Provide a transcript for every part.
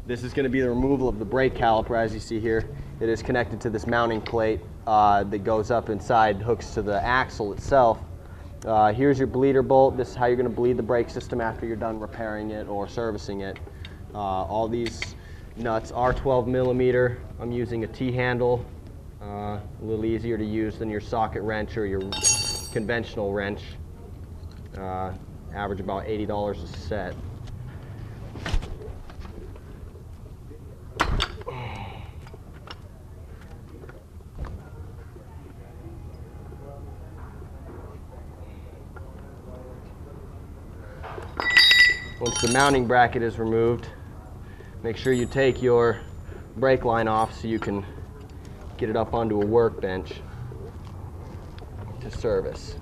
This is going to be the removal of the brake caliper. As you see here, it is connected to this mounting plate that goes up inside, hooks to the axle itself. Here's your bleeder bolt. This is how you're going to bleed the brake system after you're done repairing it or servicing it. All these nuts are 12 millimeter. I'm using a T-handle, a little easier to use than your socket wrench or your conventional wrench. Average about $80 a set. Once the mounting bracket is removed, make sure you take your brake line off so you can get it up onto a workbench to service.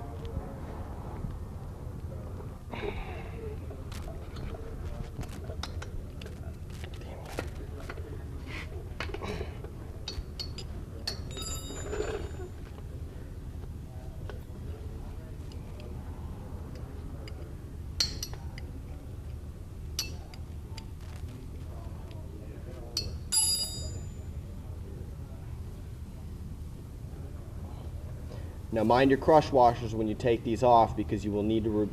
Now mind your crush washers when you take these off, because you will need to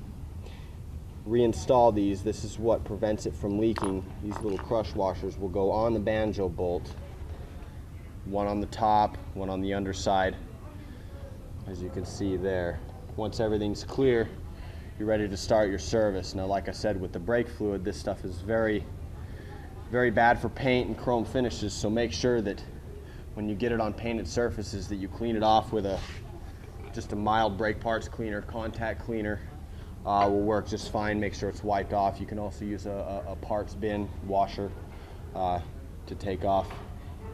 reinstall these. This is what prevents it from leaking. These little crush washers will go on the banjo bolt. One on the top, one on the underside, as you can see there. Once everything's clear, you're ready to start your service. Now, like I said, with the brake fluid, this stuff is very, very bad for paint and chrome finishes, so make sure that when you get it on painted surfaces that you clean it off with just a mild brake parts cleaner. Contact cleaner will work just fine. Make sure it's wiped off. You can also use a parts bin washer to take off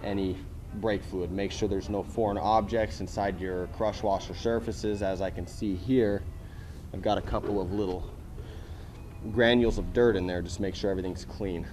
any brake fluid. Make sure there's no foreign objects inside your crush washer surfaces. As I can see here, I've got a couple of little granules of dirt in there. Just make sure everything's clean.